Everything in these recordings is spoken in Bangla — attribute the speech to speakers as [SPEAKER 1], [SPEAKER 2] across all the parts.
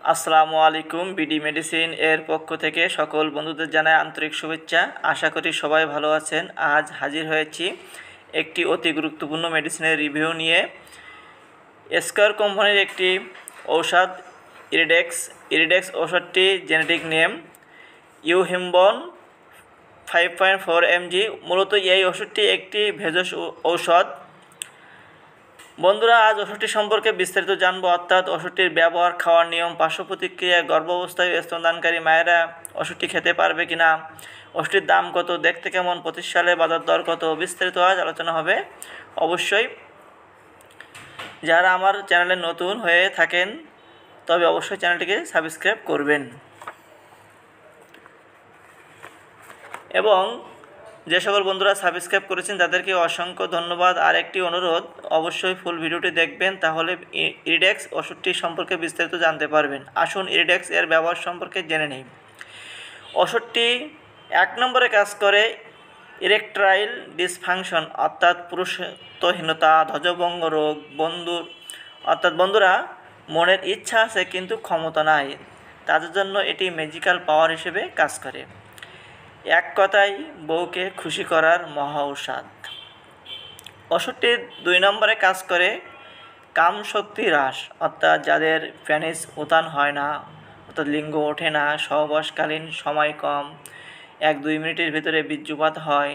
[SPEAKER 1] আসসালামু আলাইকুম। বিডি মেডিসিন এর পক্ষ থেকে সকল বন্ধুদের জানাই আন্তরিক শুভেচ্ছা। আশা করি সবাই ভালো আছেন। আজ হাজির হয়েছি একটি অতি গুরুত্বপূর্ণ মেডিসিনের রিভিউ নিয়ে। স্কয়ার কোম্পানির একটি ঔষধ ইরিডেক্স ঔষধটি জেনেটিক নেম ইউহিম্বন 5.4 mg। মূলত এই ওষুধটি একটি ভেষজ ঔষধ। বন্ধুরা, আজ ওষুধটি সম্পর্কে বিস্তারিত জানবো, অর্থাৎ ওষুধটির ব্যবহার, খাওয়ার নিয়ম, পার্শ্ব প্রতিক্রিয়া, গর্ভাবস্থায় স্তনদানকারী মায়েরা ওষুধটি খেতে পারবে কিনা, ওষুধটির দাম কত, দেখতে কেমন, 25 সালে বাজার দর কত, বিস্তারিত আজ আলোচনা হবে। অবশ্যই যারা আমার চ্যানেলে নতুন হয়ে থাকেন তবে অবশ্যই চ্যানেলটিকে সাবস্ক্রাইব করবেন এবং যে সকল বন্ধুরা সাবস্ক্রাইব করেছেন তাদেরকে অসংখ্য ধন্যবাদ। আর একটি অনুরোধ, অবশ্যই ফুল ভিডিওটি দেখবেন, তাহলে ইরিডেক্স ওষুধটি সম্পর্কে বিস্তারিত জানতে পারবেন। আসুন ইরিডেক্স এর ব্যবহার সম্পর্কে জেনে নিই। ওষুধটি 1 নম্বরে কাজ করে ইরেকটাইল ডিসফাংশন, অর্থাৎ পুরুষত্বহীনতা, ধ্বজভঙ্গ রোগ। বন্ধুরা, মনের ইচ্ছা আছে কিন্তু ক্ষমতা নাই, তাদের জন্য এটি ম্যাজিক্যাল পাওয়ার হিসেবে কাজ করে। এক কথায় বউকে খুশি করার মহা ঔষধ। ওষুধটি 2 নম্বরে কাজ করে কাম শক্তি হ্রাস, অর্থাৎ যাদের পেনিস উত্থান হয় না, অর্থাৎ লিঙ্গ ওঠে না, সহবাসকালীন সময় কম, 1-2 মিনিটের ভিতরে বীর্যপাত হয়,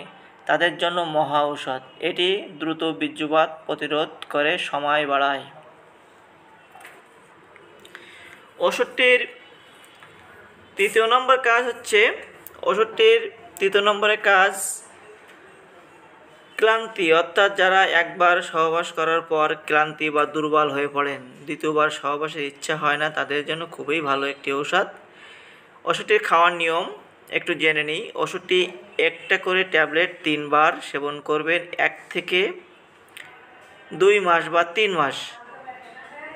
[SPEAKER 1] তাদের জন্য মহা ঔষধ। এটি দ্রুত বীর্যপাত প্রতিরোধ করে, সময় বাড়ায়। ওষুধটির 3 নম্বর কাজ হচ্ছে, ওষুধটির 3 নম্বরে কাজ ক্লান্তি, অর্থাৎ যারা একবার সহবাস করার পর ক্লান্তি বা দুর্বল হয়ে পড়েন, দ্বিতীয়বার সহবাসের ইচ্ছা হয় না, তাদের জন্য খুবই ভালো একটি ঔষধ। ওষুধটির খাওয়ার নিয়ম একটু জেনে নিই। ওষুধটি একটা করে ট্যাবলেট 3 বার সেবন করবেন 1 থেকে 2 মাস বা 3 মাস,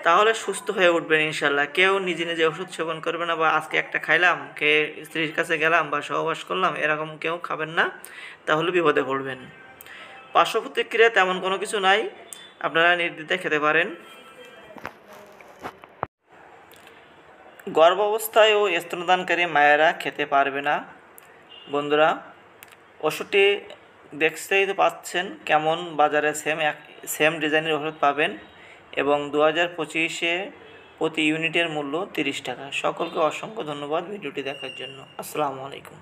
[SPEAKER 1] তাহলে সুস্থ হয়ে উঠবেন ইনশাল্লাহ। কেউ নিজে নিজে ওষুধ সেবন করবে না, বা আজকে একটা খাইলাম, খেয়ে স্ত্রীর কাছে গেলাম বা সহবাস করলাম, এরকম কেউ খাবেন না, তাহলে বিপদে পড়বেন। পার্শ্ব প্রতিক্রিয়া তেমন কোনো কিছু নাই, আপনারা নির্দ্বিধায় খেতে পারেন। গর্ভাবস্থায় ও স্তনদানকারী মায়েরা খেতে পারবে না। বন্ধুরা, ওষুধটি দেখতেই তো পাচ্ছেন কেমন, বাজারে সেম ডিজাইনের ওষুধ পাবেন এবং 2025-এ প্রতি ইউনিটের মূল্য 30 টাকা। সকলকে অসংখ্য ধন্যবাদ ভিডিওটি দেখার জন্য। আসসালামু আলাইকুম।